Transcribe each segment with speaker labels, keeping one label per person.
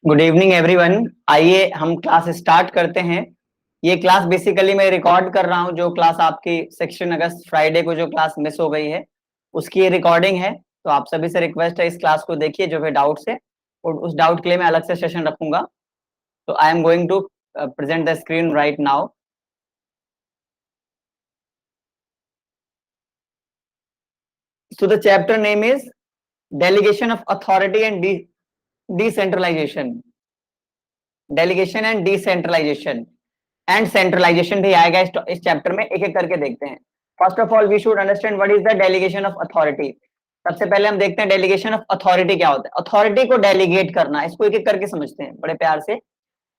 Speaker 1: Good evening everyone. आइए हम class start करते हैं। ये क्लास बेसिकली मैं रिकॉर्ड कर रहा हूँ, जो क्लास आपकी 16 अगस्त फ्राइडे को जो क्लास मिस हो गई है उसकी ये रिकॉर्डिंग है। तो आप सभी से रिक्वेस्ट है इस क्लास को देखिए जो भी डाउट है, और उस डाउट के लिए मैं अलग से सेशन रखूंगा। तो I am going to present the screen right now. So the chapter name is delegation of authority and decentralisation. Delegation and decentralisation and centralisation भी आएगा इस चैप्टर में। एक एक करके देखते हैं। First of all we should understand what is the delegation of authority. सबसे पहले हम देखते हैं डेलीगेशन ऑफ अथॉरिटी क्या होता है। अथॉरिटी को डेलीगेट करना, इसको एक एक करके समझते हैं बड़े प्यार से।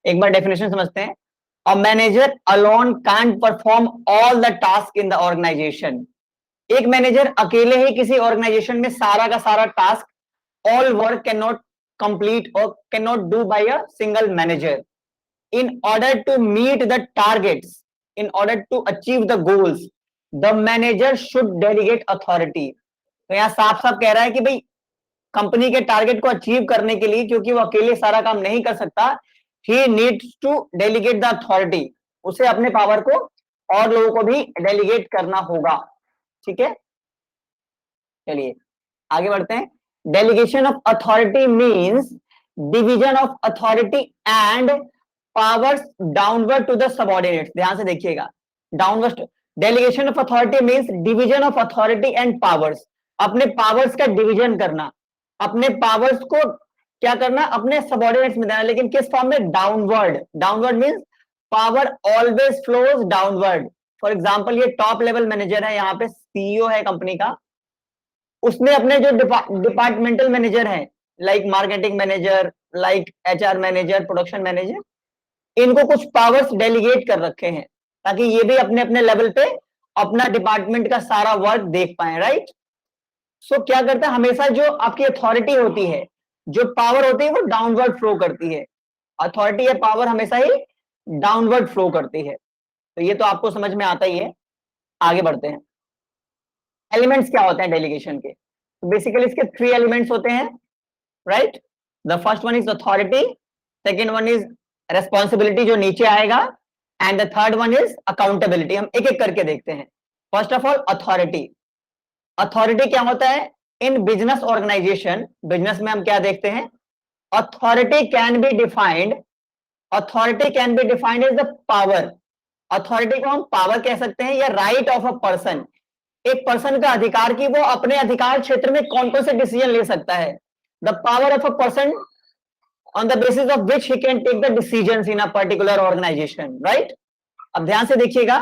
Speaker 1: एक बार डेफिनेशन समझते हैं। A manager alone can't perform all the task in the organisation. एक मैनेजर अकेले ही किसी ऑर्गेनाइजेशन में सारा का सारा task, all work can not complete और can not do by a single manager. In order to meet the targets, in order to achieve the goals, the manager should delegate authority। तो यहाँ साफ साफ कह रहा है कि भाई कंपनी के टारगेट को अचीव करने के लिए, क्योंकि वो अकेले सारा काम नहीं कर सकता, he needs to delegate the authority। उसे अपने पावर को और लोगों को भी डेलीगेट करना होगा। ठीक है, चलिए आगे बढ़ते हैं। Delegation of authority means division of authority and powers downward to the subordinates. ध्यान से देखिएगा, downward. Delegation of authority means division of authority and powers. अपने पावर्स का डिवीजन करना, अपने पावर्स को क्या करना, अपने सबऑर्डिनेट्स में देना, लेकिन किस फॉर्म में? Downward. Downward means power always flows downward. For example ये टॉप लेवल मैनेजर है, यहाँ पे सीईओ है कंपनी का, उसने अपने जो डिपार्टमेंटल मैनेजर हैं, like marketing manager, like HR manager, production manager, इनको कुछ पावर्स डेलीगेट कर रखे हैं ताकि ये भी अपने अपने लेवल पे अपना डिपार्टमेंट का सारा वर्क देख पाए। राइट। सो क्या करता है, हमेशा जो आपकी अथॉरिटी होती है, जो पावर होती है, वो डाउनवर्ड फ्लो करती है। अथॉरिटी या पावर हमेशा ही डाउनवर्ड फ्लो करती है। तो ये तो आपको समझ में आता ही है। आगे बढ़ते हैं। एलिमेंट्स क्या होते हैं डेलीगेशन के? तो बेसिकली इसके 3 एलिमेंट्स होते हैं। Right. The first one is authority, second one is responsibility जो नीचे आएगा, and the third one is accountability. हम एक एक करके देखते हैं। First of all authority. Authority क्या होता है? इन बिजनेस ऑर्गेनाइजेशन, बिजनेस में हम क्या देखते हैं? Authority can be defined, authority can be defined as the power. Authority को हम पावर कह सकते हैं, या राइट ऑफ अ पर्सन। एक पर्सन का अधिकार कि वो अपने अधिकार क्षेत्र में कौन कौन से डिसीजन ले सकता है। The power of a person on the basis of which he can take the decisions in a particular organization, right? अब ध्यान से देखिएगा।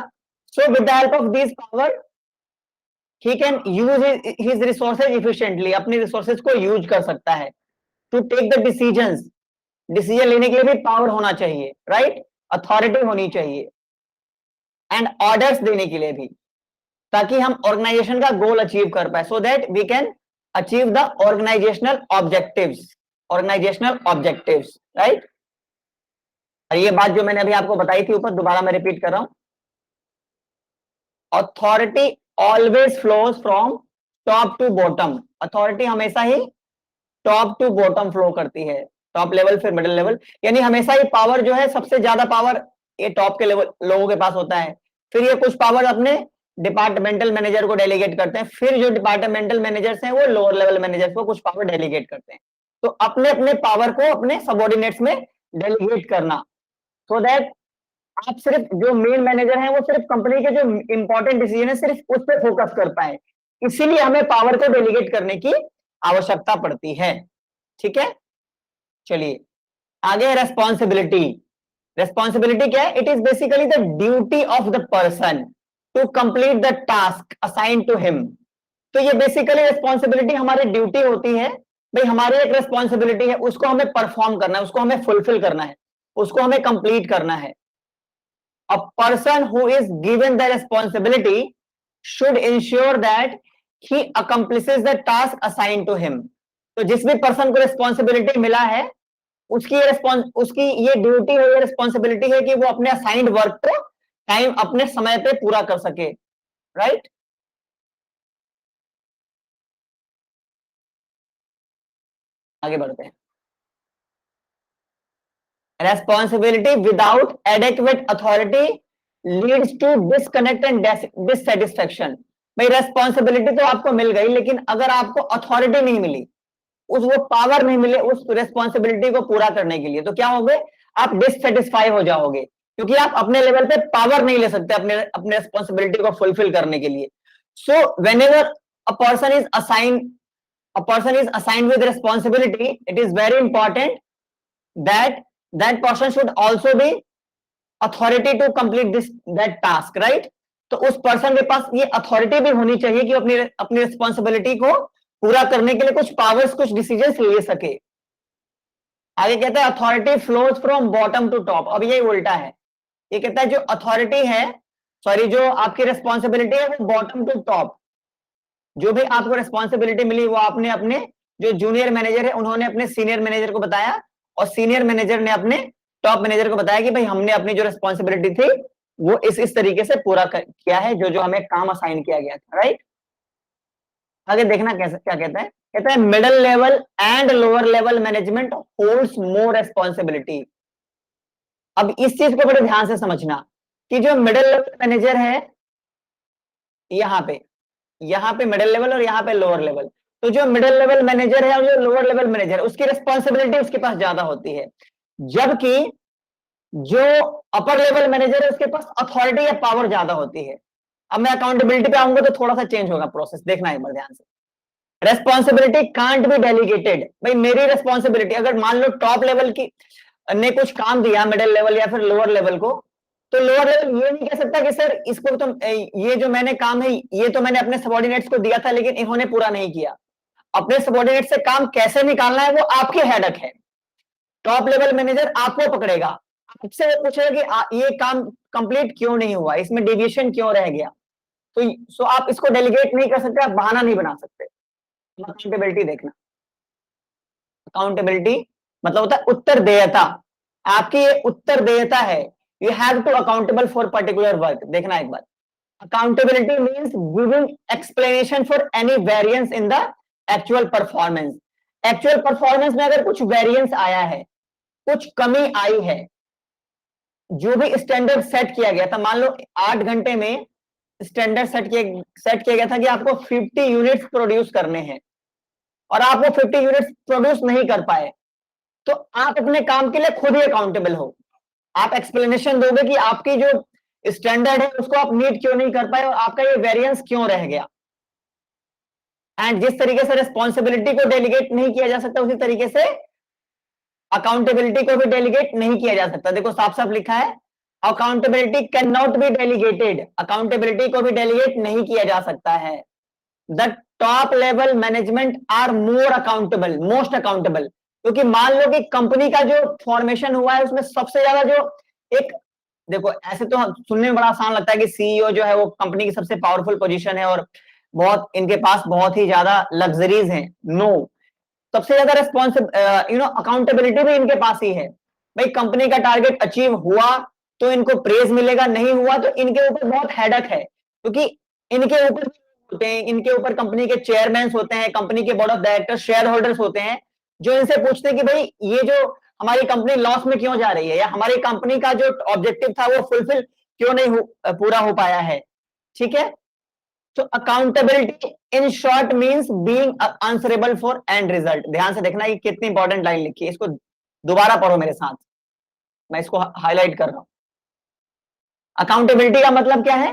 Speaker 1: So with the help of these power, he can use his resources efficiently। अपनी resources को use कर सकता है। To take the decisions, decision लेने के लिए भी पावर होना चाहिए, राइट? अथॉरिटी होनी चाहिए। एंड ऑर्डर्स देने के लिए भी, ताकि हम ऑर्गेनाइजेशन का गोल अचीव कर पाए, so that we can achieve the organisational objectives. Organisational objectives, right. और ये बात जो मैंने अभी आपको बताई थी ऊपर, दोबारा मैं रिपीट कर रहा हूं। Authority always flows from top to bottom. Authority हमेशा ही टॉप टू बॉटम फ्लो करती है, टॉप लेवल फिर मिडिल लेवल। यानी हमेशा ही पावर जो है, सबसे ज्यादा पावर ये टॉप के लेवल लोगों के पास होता है। फिर ये कुछ पावर अपने डिपार्टमेंटल मैनेजर को डेलीगेट करते हैं, फिर जो डिपार्टमेंटल मैनेजर्स हैं वो लोअर लेवल मैनेजर्स को कुछ पावर डेलीगेट करते हैं। तो अपने अपने पावर को अपने सबऑर्डिनेट्स में डेलीगेट करना, सो दैट आप सिर्फ जो मेन मैनेजर हैं वो सिर्फ कंपनी के जो इंपॉर्टेंट डिसीजन है सिर्फ उस पर फोकस कर पाए। इसीलिए हमें पावर को डेलीगेट करने की आवश्यकता पड़ती है। ठीक है, चलिए आगे। रेस्पॉन्सिबिलिटी। रेस्पॉन्सिबिलिटी क्या है? It is basically the duty of the person to complete the task assign to him. तो ये बेसिकली रेस्पॉन्सिबिलिटी हमारी ड्यूटी होती है। भाई हमारी एक रेस्पॉन्सिबिलिटी है, उसको हमें परफॉर्म करना है, उसको हमें फुलफिल करना है, उसको हमें कंप्लीट करना है। A person who is given the responsibility should ensure that he accomplishes the task assigned to him। तो जिस भी पर्सन को रिस्पॉन्सिबिलिटी मिला है, उसकी ये ड्यूटी है, ये रिस्पॉन्सिबिलिटी है कि वो अपने असाइंड वर्क को टाइम अपने समय पे पूरा कर सके। राइट। आगे बढ़ते हैं। Responsibility without adequate authority leads to disconnect and dissatisfaction. भाई रेस्पॉन्सिबिलिटी तो आपको मिल गई, लेकिन अगर आपको अथॉरिटी नहीं मिली, वो पावर नहीं मिले उस रेस्पॉन्सिबिलिटी को पूरा करने के लिए, तो क्या होगे, आप डिससेटिस्फाई हो जाओगे, क्योंकि आप अपने लेवल पे पावर नहीं ले सकते अपने अपने रेस्पॉन्सिबिलिटी को फुलफिल करने के लिए। So whenever a person is assigned with responsibility, it is very important that that person should also be authority to complete this that task, right? तो उस पर्सन के पास ये अथॉरिटी भी होनी चाहिए कि अपनी अपनी रिस्पॉन्सिबिलिटी को पूरा करने के लिए कुछ पावर्स, कुछ डिसीजंस ले सके। आगे कहता है authority flows from bottom to top. अब ये उल्टा है, ये कहता है जो अथॉरिटी है, सॉरी जो आपकी रिस्पॉन्सिबिलिटी है वो बॉटम टू टॉप, जो भी आपको रिस्पॉन्सिबिलिटी मिली वो आपने अपने जो जूनियर मैनेजर है उन्होंने अपने सीनियर मैनेजर को बताया, और सीनियर मैनेजर ने अपने टॉप मैनेजर को बताया कि भाई हमने अपनी जो रिस्पॉन्सिबिलिटी थी वो इस तरीके से पूरा किया है, जो जो हमें काम असाइन किया गया था, राइट। आगे देखना कैसे क्या कहता है, कहता है middle level and lower level management holds more responsibility. अब इस चीज को बड़े ध्यान से समझना कि जो मिडिल लेवल मैनेजर है, यहाँ पे मिडिल लेवल और यहाँ पे लोअर लेवल, तो जो मिडिल लेवल मैनेजर है और जो लोअर लेवल मैनेजर है उसकी रिस्पॉन्सिबिलिटी उसके पास ज्यादा होती है, जबकि जो अपर लेवल मैनेजर है उसके पास अथॉरिटी या पावर ज्यादा होती है। अब मैं अकाउंटेबिलिटी पे आऊंगा तो थोड़ा सा चेंज होगा प्रोसेस, देखना एक बार ध्यान से। Responsibility can't be delegated. भाई मेरी रिस्पॉन्सिबिलिटी, अगर मान लो टॉप लेवल की ने कुछ काम दिया मिडिल लेवल या फिर लोअर लेवल को, तो लोअर लेवल ये नहीं कह सकता कि सर इसको तो ये जो मैंने काम है ये तो मैंने अपने सबऑर्डिनेट्स को दिया था लेकिन इन्होंने पूरा नहीं किया। अपने सबऑर्डिनेट से काम कैसे निकालना है वो आपके हेडक है। टॉप लेवल मैनेजर आपको पकड़ेगा, आपसे वो पूछेगा कि ये काम कंप्लीट क्यों नहीं हुआ, इसमें डेविएशन क्यों रह गया, तो सो आप इसको डेलीगेट नहीं कर सकते, आप बहाना नहीं बना सकते। अकाउंटेबिलिटी देखना, अकाउंटेबिलिटी मतलब होता है उत्तरदेयता, आपकी ये उत्तरदेयता है, you have to accountable for particular work. देखना एक बार, accountability means giving explanation for any variance in the actual performance. Actual performance में अगर कुछ वेरिएंस आया है, कुछ कमी आई है, जो भी स्टैंडर्ड सेट किया गया था, मान लो 8 घंटे में स्टैंडर्ड सेट किया गया था कि आपको 50 यूनिट्स प्रोड्यूस करने हैं और आप वो 50 यूनिट्स प्रोड्यूस नहीं कर पाए, तो आप अपने काम के लिए खुद ही अकाउंटेबल हो। आप एक्सप्लेनेशन दोगे कि आपकी जो स्टैंडर्ड है उसको आप मीट क्यों नहीं कर पाए और आपका ये वेरिएंस क्यों रह गया। एंड जिस तरीके से रिस्पॉन्सिबिलिटी को डेलीगेट नहीं किया जा सकता, उसी तरीके से अकाउंटेबिलिटी को भी डेलीगेट नहीं किया जा सकता। देखो साफ साफ लिखा है, accountability can not be delegated, accountability को भी डेलीगेट नहीं किया जा सकता है। The top level management are more accountable, most accountable, क्योंकि मान लो कि कंपनी का जो फॉर्मेशन हुआ है उसमें सबसे ज्यादा जो एक, देखो ऐसे तो सुनने में बड़ा आसान लगता है कि सीईओ जो है वो कंपनी की सबसे पावरफुल पोजीशन है और बहुत इनके पास बहुत ही ज्यादा लग्जरीज हैं। नो, सबसे ज्यादा रिस्पॉन्सिब अकाउंटेबिलिटी भी इनके पास ही है। भाई कंपनी का टारगेट अचीव हुआ तो इनको प्रेज मिलेगा, नहीं हुआ तो इनके ऊपर बहुत हेडक है, क्योंकि इनके ऊपर होते हैं, इनके ऊपर कंपनी के चेयरमैन होते हैं, कंपनी के board of director, share holders होते हैं, जो इनसे पूछते हैं कि भाई ये जो हमारी कंपनी लॉस में क्यों जा रही है, या हमारी कंपनी का जो ऑब्जेक्टिव था वो फुलफिल क्यों नहीं पूरा हो पाया है। ठीक है, तो accountability in short means being answerable for and result. ध्यान से देखना ये कितनी इंपॉर्टेंट लाइन लिखी है, इसको दोबारा पढ़ो मेरे साथ, मैं इसको हाईलाइट कर रहा हूं। अकाउंटेबिलिटी का मतलब क्या है,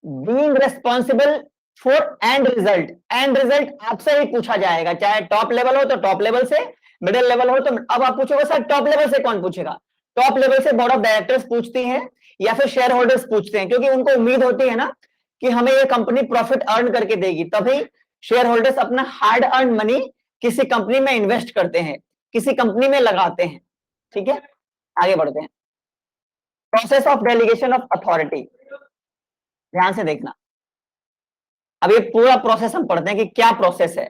Speaker 1: being responsible for and result. And result आपसे ही पूछा जाएगा, चाहे टॉप लेवल हो तो टॉप लेवल से, मिडिल लेवल हो तो, अब आप पूछोगे सर टॉप लेवल से कौन पूछेगा, टॉप लेवल से बोर्ड ऑफ डायरेक्टर्स पूछती हैं या फिर शेयर होल्डर्स पूछते हैं, क्योंकि उनको उम्मीद होती है ना कि हमें ये कंपनी प्रॉफिट अर्न करके देगी, तभी शेयर होल्डर्स अपना हार्ड अर्न मनी किसी कंपनी में इन्वेस्ट करते हैं, किसी कंपनी में लगाते हैं। ठीक है, आगे बढ़ते हैं। Process of delegation of authority, ध्यान से देखना, अब ये पूरा प्रोसेस हम पढ़ते हैं कि क्या प्रोसेस है।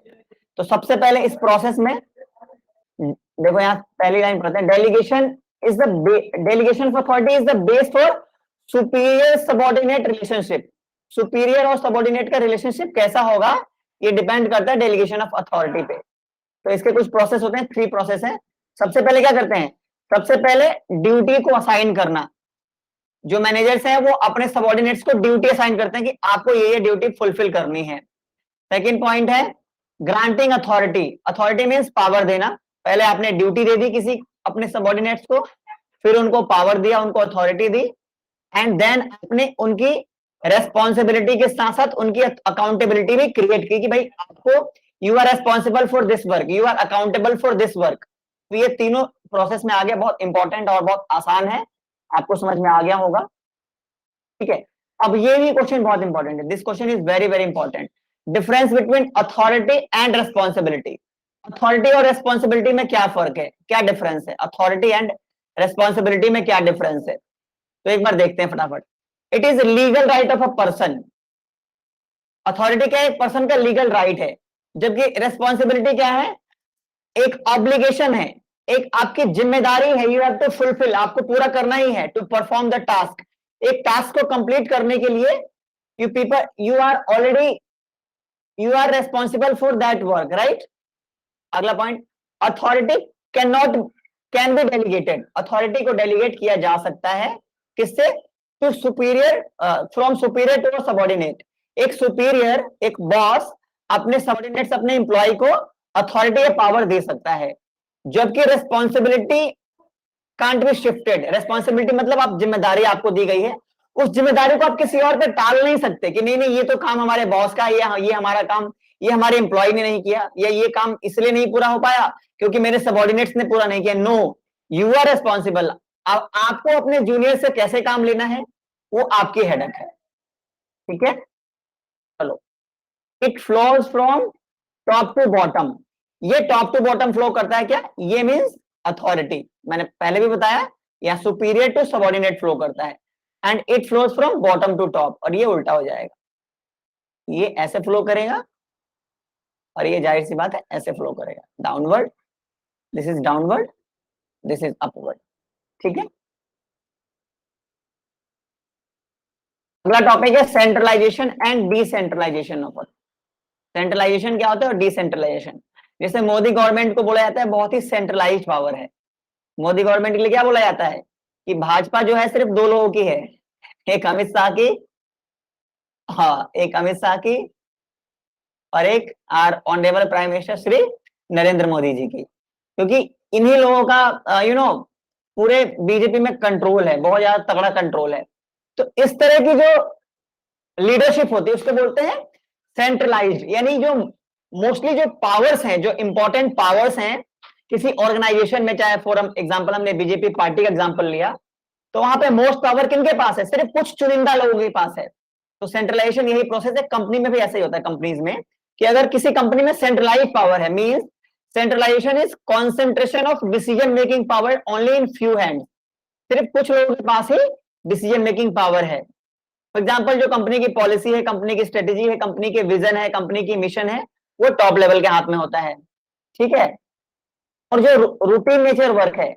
Speaker 1: तो सबसे पहले इस प्रोसेस में देखो, यहां पहली लाइन पढ़ते हैं, delegation is the delegation of authority is the base for superior subordinate relationship. Superior और सबऑर्डिनेट का रिलेशनशिप कैसा होगा ये डिपेंड करता है डेलीगेशन ऑफ अथॉरिटी पे। तो इसके कुछ प्रोसेस होते हैं, 3 प्रोसेस है। सबसे पहले क्या करते हैं, सबसे पहले ड्यूटी को असाइन करना, जो मैनेजर्स हैं वो अपने सबऑर्डिनेट्स को ड्यूटी असाइन करते हैं कि आपको ये ड्यूटी फुलफिल करनी है। सेकंड पॉइंट है granting authority, authority means power देना, पहले आपने ड्यूटी दे दी किसी अपने सबऑर्डिनेट्स को, फिर उनको पावर दिया, उनको अथॉरिटी दी, एंड देन अपने उनकी रेस्पॉन्सिबिलिटी के साथ साथ उनकी अकाउंटेबिलिटी भी क्रिएट की कि भाई आपको you are responsible for this work, you are accountable for this work. तो ये तीनों प्रोसेस में आ गया, बहुत इंपॉर्टेंट और बहुत आसान है, आपको समझ में आ गया होगा। ठीक है, अब ये भी क्वेश्चन बहुत इंपॉर्टेंट है, this question is very very important. Difference between authority and responsibility, authority और रेस्पॉन्सिबिलिटी में क्या फर्क है, क्या डिफरेंस है, अथॉरिटी एंड रेस्पॉन्सिबिलिटी में क्या डिफरेंस है, तो एक बार देखते हैं फटाफट। It is legal right of a person, authority क्या है, एक पर्सन का लीगल राइट है, जबकि रेस्पॉन्सिबिलिटी क्या है, एक ऑब्लिगेशन है, एक आपकी जिम्मेदारी है, यू हैव टू फुलफिल, आपको पूरा करना ही है, टू परफॉर्म द टास्क, एक टास्क को कंप्लीट करने के लिए you people you are already you are responsible for that work, right. अगला point, authority can be delegated, authority को डेलीगेट किया जा सकता है, किससे, to superior, from superior to subordinate, एक सुपीरियर, एक बॉस अपने सबऑर्डिनेट्स, अपने एम्प्लॉय को अथॉरिटी या पावर दे सकता है, जबकि responsibility can't be shifted, responsibility मतलब आप जिम्मेदारी आपको दी गई है, उस जिम्मेदारी को आप किसी और पे टाल नहीं सकते कि नहीं नहीं ये तो काम हमारे बॉस का, ये हमारा काम, ये हमारे एम्प्लॉय ने नहीं किया, या ये काम इसलिए नहीं पूरा हो पाया क्योंकि मेरे सबऑर्डिनेट्स ने पूरा नहीं किया। नो, यू आर रेस्पॉन्सिबल, आपको अपने जूनियर से कैसे काम लेना है वो आपकी हेडेक है। ठीक है, चलो, it flows from top to bottom, ये टॉप टू बॉटम फ्लो करता है क्या, ये मींस अथॉरिटी, मैंने पहले भी बताया, या सुपीरियर टू सबऑर्डिनेट फ्लो करता है, and it flows from bottom to top, और ये उल्टा हो जाएगा, ये ऐसे फ्लो करेगा और ये जाहिर सी बात है ऐसे फ्लो करेगा, downward, this is downward, this is upward. ठीक है, अगला टॉपिक है centralisation and decentralisation of, centralisation क्या होता है और डिसेंट्रलाइजेशन। जैसे मोदी गवर्नमेंट को बोला जाता है बहुत ही सेंट्रलाइज्ड पावर है, मोदी गवर्नमेंट के लिए क्या बोला जाता है कि भाजपा जो है सिर्फ दो लोगों की है, एक अमित शाह की, हाँ एक अमित शाह की, और एक our honourable prime minister Shri Narendra Modi ji की, क्योंकि इन्हीं लोगों का पूरे बीजेपी में कंट्रोल है, बहुत ज्यादा तगड़ा कंट्रोल है। तो इस तरह की जो लीडरशिप होती है उसको बोलते हैं सेंट्रलाइज्ड, यानी जो मोस्टली जो पावर्स हैं, जो इंपॉर्टेंट पावर्स हैं किसी ऑर्गेनाइजेशन में, चाहे फॉर एग्जांपल हमने बीजेपी पार्टी का एग्जांपल लिया, तो वहां पे मोस्ट पावर किनके पास है, सिर्फ कुछ चुनिंदा लोगों के पास है। तो सेंट्रलाइजेशन यही प्रोसेस है, कंपनी में भी ऐसा ही होता है, कंपनीज में कि अगर किसी कंपनी में सेंट्रलाइज पावर है, means centralisation is concentration of decision making power only in few hands, सिर्फ कुछ लोगों के पास ही डिसीजन मेकिंग पावर है। फॉर एग्जाम्पल जो कंपनी की पॉलिसी है, कंपनी की स्ट्रेटेजी है, कंपनी के विजन है, कंपनी की मिशन है, वो टॉप लेवल के हाथ में होता है। ठीक है, और जो रूटीन नेचर वर्क है,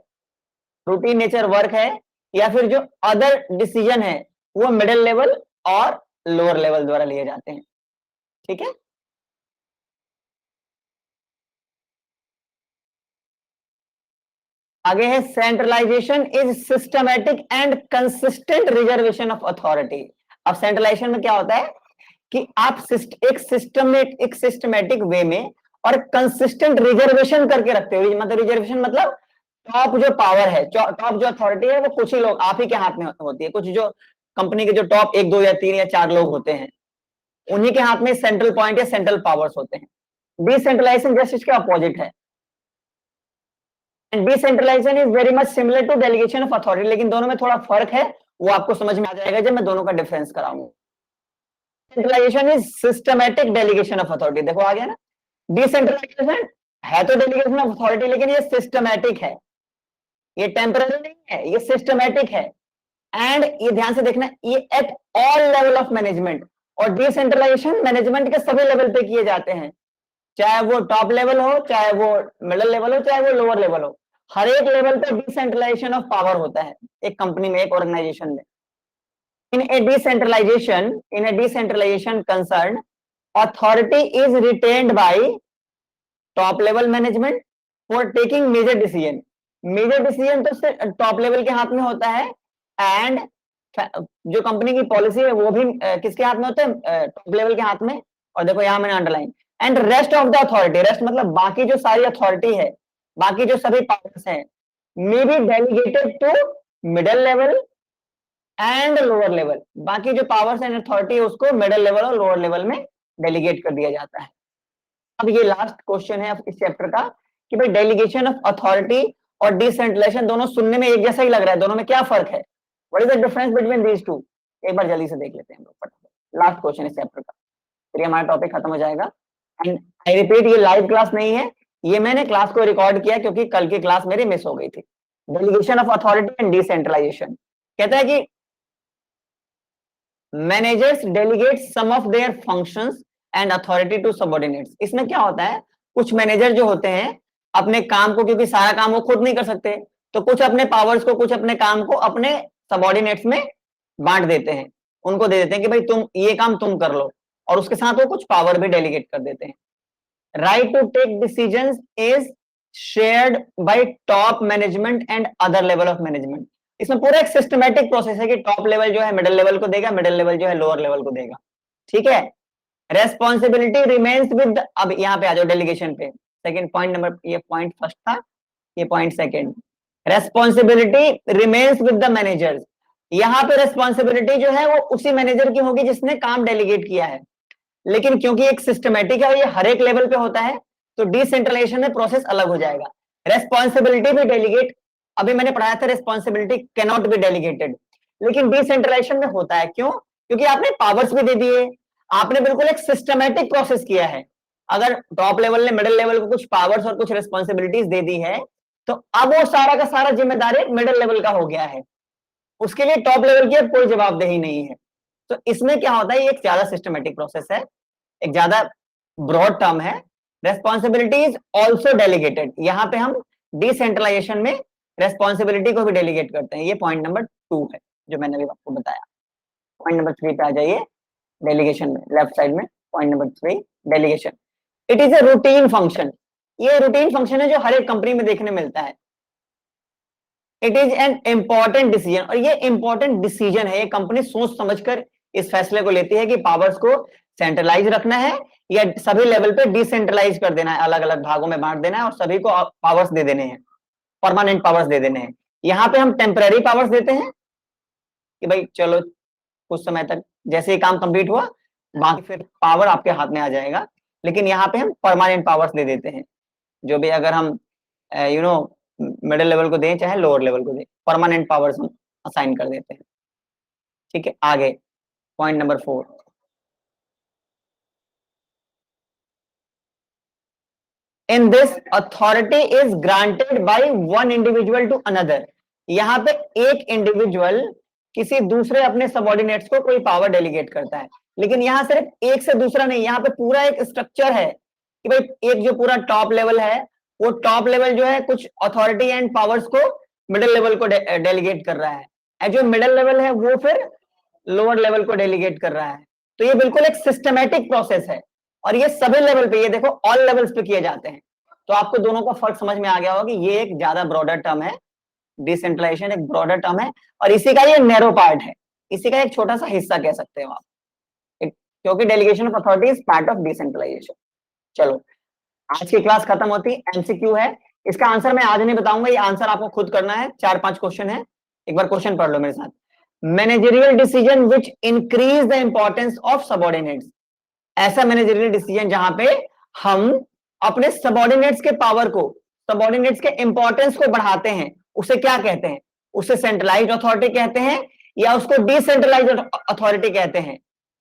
Speaker 1: रूटीन नेचर वर्क है या फिर जो अदर डिसीजन है वो मिडिल लेवल और लोअर लेवल द्वारा लिए जाते हैं। ठीक है, आगे है centralisation is systematic and consistent reservation of authority. अब सेंट्रलाइजेशन में क्या होता है कि आप एक सिस्टमैटिक वे में और कंसिस्टेंट रिजर्वेशन करके रखते हो, मतलब रिजर्वेशन मतलब टॉप जो पावर है, टॉप जो अथॉरिटी है वो कुछ ही लोग आप ही के हाथ में होती है, कुछ जो कंपनी के जो टॉप एक दो या तीन या चार लोग होते हैं उन्हीं के हाथ में सेंट्रल पॉइंट या सेंट्रल पावर्स होते हैं। डिसेंट्रलाइजेशन जस्ट इसके अपोजिट है, and decentralisation is very much similar to delegation of authority, लेकिन दोनों में थोड़ा फर्क है, वो आपको समझ में आ जाएगा जब मैं दोनों का डिफरेंस कराऊंगा। Centralisation is systematic delegation of authority, देखो आ गया ना, डिसेंट्रलाइजेशन है तो डेलीगेशन ऑफ अथॉरिटी लेकिन ये सिस्टमैटिक है, ये टेम्पररी नहीं है, ये सिस्टमैटिक है, एंड ये ध्यान से देखना ये at all level of management, और डिसेंट्रलाइजेशन मैनेजमेंट के सभी लेवल पे किए जाते हैं, चाहे वो टॉप लेवल हो, चाहे वो मिडिल लेवल हो, चाहे वो लोअर लेवल हो, हर एक लेवल पे डिसेंट्रलाइजेशन ऑफ पावर होता है एक कंपनी में, एक ऑर्गेनाइजेशन में। in a decentralization concern, authority is retained by top level management for taking major decision, major decision तो टॉप लेवल के हाथ में होता है, एंड जो कंपनी की पॉलिसी है वो भी किसके हाथ में होता है, टॉप लेवल के हाथ में। और देखो यहां मैंने underline, and rest of the authority, rest मतलब बाकी जो सारी अथॉरिटी है, बाकी जो सभी पावर्स हैं, may be delegated to middle level and lower level. बाकी जो पावर्स एंड अथॉरिटी है उसको मिडिल लेवल और लोअर लेवल में डेलीगेट कर दिया जाता है। अब ये लास्ट क्वेश्चन है इस चैप्टर का कि भाई डेलीगेशन ऑफ अथॉरिटी और डिसेंट्रलाइजेशन दोनों सुनने में एक जैसा ही लग रहा है, दोनों में क्या फर्क है, what is the difference between these two, एक बार जल्दी से देख लेते हैं हम लोग फटाफट। लास्ट क्वेश्चन इस चैप्टर का, फिर हमारा टॉपिक खत्म हो जाएगा। एंड आई रिपीट, ये लाइव क्लास नहीं है, ये मैंने क्लास को रिकॉर्ड किया क्योंकि कल की क्लास मेरी मिस हो गई थी। Delegation of authority and decentralisation कहता है कि managers delegate some of their functions and authority to subordinates. इसमें क्या होता है, कुछ मैनेजर जो होते हैं अपने काम को, क्योंकि सारा काम वो खुद नहीं कर सकते, तो कुछ अपने पावर्स को, कुछ अपने काम को अपने सबऑर्डिनेट्स में बांट देते हैं, उनको दे देते हैं कि भाई तुम ये काम तुम कर लो, और उसके साथ वो कुछ पावर भी डेलीगेट कर देते हैं। Right to take decisions is shared by top management and other level of management. इसमें पूरा एक सिस्टमैटिक प्रोसेस है कि टॉप लेवल जो है मिडिल लेवल को देगा, मिडिल लेवल जो है लोअर लेवल को देगा, ठीक है। रेस्पॉन्सिबिलिटी रिमेन्स विद, अब यहाँ पे आ जाओ डेलीगेशन पे, सेकंड पॉइंट नंबर, ये पॉइंट फर्स्ट था, ये point second. Responsibility remains with the managers, यहाँ पे रेस्पॉन्सिबिलिटी जो है वो उसी मैनेजर की होगी जिसने काम डेलीगेट किया है, लेकिन क्योंकि एक सिस्टमैटिक है और ये हर एक लेवल पे होता है, तो डिसेंट्रलाइजेशन में प्रोसेस अलग हो जाएगा। रेस्पॉन्सिबिलिटी भी डेलीगेट, अभी मैंने पढ़ाया था responsibility can not be delegated, लेकिन डिसेंट्रलाइजेशन में होता है। क्यों? क्योंकि आपने पावर्स भी दे दिए, आपने बिल्कुल एक सिस्टमैटिक प्रोसेस किया है। अगर टॉप लेवल ने मिडिल लेवल को कुछ पावर्स और कुछ रिस्पॉन्सिबिलिटीज दे दी है, तो अब वो सारा का सारा जिम्मेदारी मिडिल लेवल का हो गया है, उसके लिए टॉप लेवल की अब कोई जवाबदेही नहीं है। तो इसमें क्या होता है, ये एक ज्यादा सिस्टमैटिक प्रोसेस है, एक ज्यादा ब्रॉड टर्म है। रेस्पॉन्सिबिलिटी इज ऑल्सो डेलीगेटेड, यहाँ पे हम डिसेंट्रलाइजेशन में रेस्पॉन्सिबिलिटी को भी डेलीगेट करते हैं। ये पॉइंट नंबर 2 है जो मैंने अभी आपको बताया। पॉइंट नंबर 3 पे आ जाइए, डेलीगेशन में लेफ्ट साइड में point number 3 delegation. It is a routine function, ये रूटीन फंक्शन है जो हर एक कंपनी में देखने मिलता है। It is an important decision, और ये इंपॉर्टेंट डिसीजन है, ये कंपनी सोच समझकर इस फैसले को लेती है कि पावर्स को सेंट्रलाइज रखना है या सभी लेवल पे डिसेंट्रलाइज कर देना है, अलग अलग भागों में बांट देना है और सभी को पावर्स दे देने हैं, परमानेंट पावर्स दे देने हैं। यहाँ पे हम टेम्पररी पावर्स देते हैं कि भाई चलो कुछ समय तक, जैसे ही काम कंप्लीट हुआ बाकी फिर पावर आपके हाथ में आ जाएगा, लेकिन यहाँ पे हम परमानेंट पावर्स दे देते हैं। जो भी अगर हम मिडिल लेवल को दें चाहे लोअर लेवल को दें, परमानेंट पावर्स हम असाइन कर देते हैं, ठीक है। आगे point number 4, in this authority is granted by one individual to another. यहाँ पे एक इंडिविजुअल किसी दूसरे अपने सबऑर्डिनेट्स को कोई पावर डेलीगेट करता है, लेकिन यहाँ सिर्फ एक से दूसरा नहीं, यहाँ पे पूरा एक स्ट्रक्चर है कि भाई एक जो पूरा टॉप लेवल है, वो टॉप लेवल जो है कुछ अथॉरिटी एंड पावर्स को मिडिल लेवल को डेलीगेट कर रहा है, जो मिडिल लेवल है वो फिर लोअर लेवल को डेलीगेट कर रहा है। तो ये बिल्कुल एक सिस्टमैटिक प्रोसेस है, और ये सभी लेवल पे, ये देखो ऑल लेवल्स पे किए जाते हैं। तो आपको दोनों का फर्क समझ में आ गया होगा कि ये एक ज्यादा ब्रॉडर टर्म है, डिसेंट्रलाइजेशन एक ब्रॉडर टर्म है, और इसी का ये नैरो पार्ट है, इसी का एक छोटा सा हिस्सा कह सकते हो आप, क्योंकि delegation of authority is part of decentralisation. चलो आज की क्लास खत्म होती, एमसीक्यू है, इसका आंसर मैं आज नहीं बताऊंगा, ये आंसर आपको खुद करना है, 4-5 क्वेश्चन है, एक बार क्वेश्चन पढ़ लो मेरे साथ। Managerial decision which increase the importance of subordinates, ऐसा मैनेजरियल डिसीजन जहां पे हम अपने सबऑर्डिनेट्स के पावर को, सबऑर्डिनेट्स के इंपॉर्टेंस को बढ़ाते हैं, उसे क्या कहते हैं? उसे सेंट्रलाइज्ड अथॉरिटी कहते हैं, या उसको डिसेंट्रलाइज्ड अथॉरिटी कहते हैं,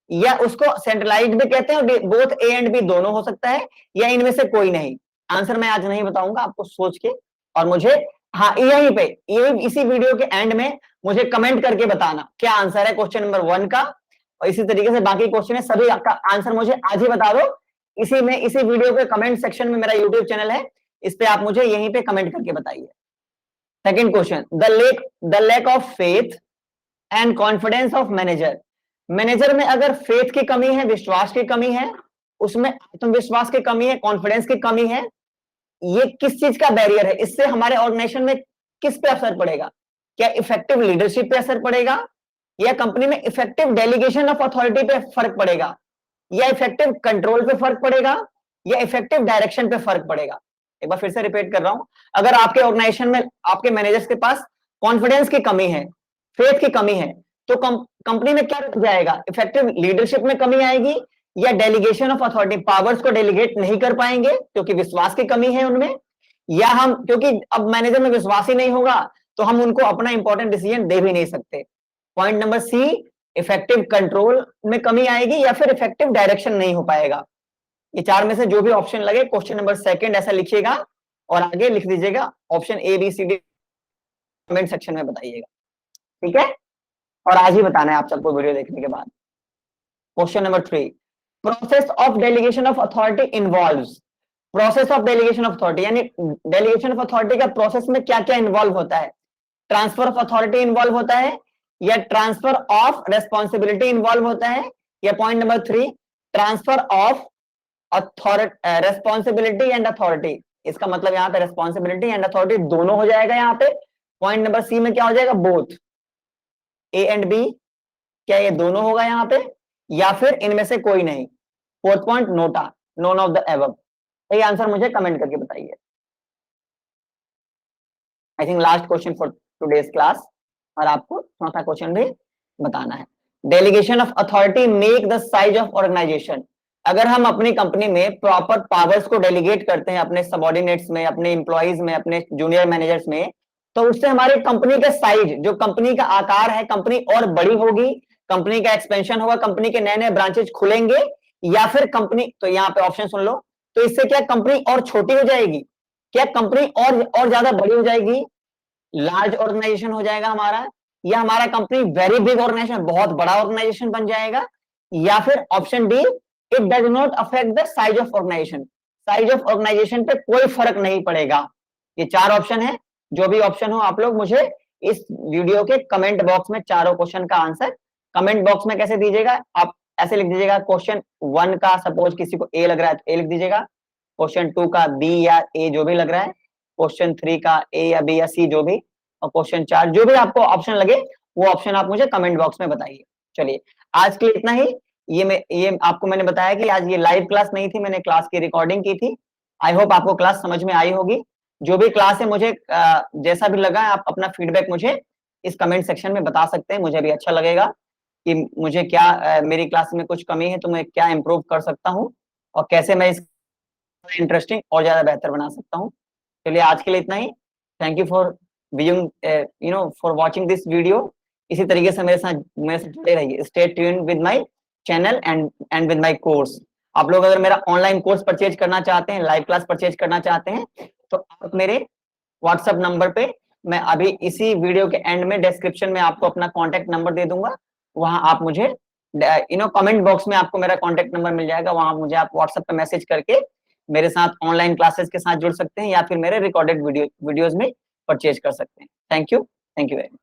Speaker 1: या उसको सेंट्रलाइज्ड भी कहते हैं, बोथ ए एंड बी दोनों हो सकता है, या इनमें से कोई नहीं। आंसर मैं आज नहीं बताऊंगा, आपको सोच के और मुझे, हाँ यहीं पे, यही इसी वीडियो के एंड में मुझे कमेंट करके बताना क्या आंसर है क्वेश्चन नंबर 1 का, और इसी तरीके से बाकी क्वेश्चन है सभी का आंसर मुझे आज ही बता दो। इसी वीडियो के कमेंट सेक्शन में मेरा यूट्यूब चैनल है, इस पे आप मुझे यहीं पे कमेंट करके बताइए। Second question, the lack of faith and confidence of manager. Manager में अगर फेथ की कमी है, विश्वास की कमी है, उसमें आत्मविश्वास की कमी है, कॉन्फिडेंस की कमी है, ये किस चीज का बैरियर है? इससे हमारे ऑर्गेनाइजेशन में किस पे असर पड़ेगा? क्या इफेक्टिव लीडरशिप पे असर पड़ेगा, या कंपनी में इफेक्टिव डेलीगेशन ऑफ अथॉरिटी पे फर्क पड़ेगा, या इफेक्टिव कंट्रोल पे फर्क पड़ेगा, या इफेक्टिव डायरेक्शन पे फर्क पड़ेगा? एक बार फिर से रिपीट कर रहा हूं, अगर आपके ऑर्गेनाइजेशन में आपके मैनेजर्स के पास कॉन्फिडेंस की कमी है, फेथ की कमी है, तो कंपनी में क्या रुक जाएगा? इफेक्टिव लीडरशिप में कमी आएगी, या डेलीगेशन ऑफ अथॉरिटी, पावर्स को डेलीगेट नहीं कर पाएंगे क्योंकि विश्वास की कमी है उनमें, या हम क्योंकि अब मैनेजर में विश्वास ही नहीं होगा तो हम उनको अपना इंपॉर्टेंट डिसीजन दे भी नहीं सकते। Point number C, effective control में कमी आएगी या फिर इफेक्टिव डायरेक्शन नहीं हो पाएगा। ये चार में से जो भी ऑप्शन लगे क्वेश्चन नंबर सेकंड ऐसा लिखिएगा और आगे लिख दीजिएगा option A B C D, comment section में बताइएगा, ठीक है? और आज ही बताना है आप सबको वीडियो देखने के बाद। Question number 3, process of delegation of authority involves, process of delegation of authority यानी डेलीगेशन ऑफ अथॉरिटी का प्रोसेस में क्या क्या इन्वॉल्व होता है? ट्रांसफर ऑफ अथॉरिटी इन्वॉल्व होता है, या ट्रांसफर ऑफ रेस्पॉन्सिबिलिटी इन्वॉल्व होता है, या point number 3, transfer of authority, responsibility and authority. इसका मतलब यहाँ पे रेस्पॉन्सिबिलिटी एंड अथॉरिटी दोनों हो जाएगा यहाँ पे। पॉइंट नंबर सी में क्या हो जाएगा? बोथ, ए एंड बी, क्या ये दोनों होगा यहाँ पे, या फिर इनमें से कोई नहीं? Fourth point, NOTA, none of the above. ये आंसर मुझे कमेंट करके बताइए। I think last question for today's class, और आपको चौथा क्वेश्चन भी बताना है। Delegation of authority make the size of organisation. अगर हम अपनी कंपनी में प्रॉपर पावर्स को डेलीगेट करते हैं अपने सबऑर्डिनेट्स में, अपने एम्प्लॉइज में, अपने जूनियर मैनेजर्स में, तो उससे हमारी कंपनी का साइज, जो कंपनी का आकार है, कंपनी और बड़ी होगी, कंपनी का एक्सपेंशन होगा, कंपनी के नए नए ब्रांचेस खुलेंगे, या फिर कंपनी, तो यहाँ पे ऑप्शन सुन लो, तो इससे क्या कंपनी और छोटी हो जाएगी, क्या कंपनी और ज्यादा बड़ी हो जाएगी, लार्ज ऑर्गेनाइजेशन हो जाएगा हमारा, या हमारा कंपनी वेरी बिग ऑर्गेनाइजेशन, बहुत बड़ा ऑर्गेनाइजेशन बन जाएगा, या फिर option D, it does not affect the size of organisation, size of organisation पे कोई फर्क नहीं पड़ेगा। ये चार ऑप्शन है, जो भी ऑप्शन हो आप लोग मुझे इस वीडियो के कमेंट बॉक्स में चारों क्वेश्चन का आंसर कमेंट बॉक्स में कैसे दीजिएगा? आप ऐसे लिख दीजिएगा, क्वेश्चन 1 का सपोज किसी को ए लग रहा है तो ए लिख दीजिएगा, क्वेश्चन 2 का बी या ए जो भी लग रहा है, क्वेश्चन 3 का ए या बी या सी जो भी, और क्वेश्चन 4 जो भी आपको ऑप्शन लगे वो ऑप्शन आप मुझे कमेंट बॉक्स में बताइए। चलिए आज के लिए इतना ही। ये आपको मैंने बताया कि आज ये लाइव क्लास नहीं थी, मैंने क्लास की रिकॉर्डिंग की थी। आई होप आपको क्लास समझ में आई होगी। जो भी क्लास है मुझे जैसा भी लगा आप अपना फीडबैक मुझे इस कमेंट सेक्शन में बता सकते हैं। मुझे भी अच्छा लगेगा कि मुझे क्या मेरी क्लास में कुछ कमी है तो मैं क्या इम्प्रूव कर सकता हूँ और कैसे मैं इस इंटरेस्टिंग और ज्यादा बेहतर बना सकता हूँ। चलिए आज के लिए इतना ही। Thank you for viewing for watching this video. इसी तरीके से मेरे साथ जुड़े रहिए। Stay tuned with my channel and with my course. आप लोग अगर मेरा ऑनलाइन कोर्स परचेज करना चाहते हैं, लाइव क्लास परचेज करना चाहते हैं, तो आप मेरे व्हाट्सएप नंबर पे, मैं अभी इसी वीडियो के एंड में डिस्क्रिप्शन में आपको अपना कॉन्टेक्ट नंबर दे दूंगा, वहां आप मुझे कमेंट बॉक्स में आपको मेरा कॉन्टेक्ट नंबर मिल जाएगा, वहां मुझे आप व्हाट्सएप पे मैसेज करके मेरे साथ ऑनलाइन क्लासेस के साथ जुड़ सकते हैं या फिर मेरे रिकॉर्डेड वीडियोज में परचेज कर सकते हैं। Thank you very much.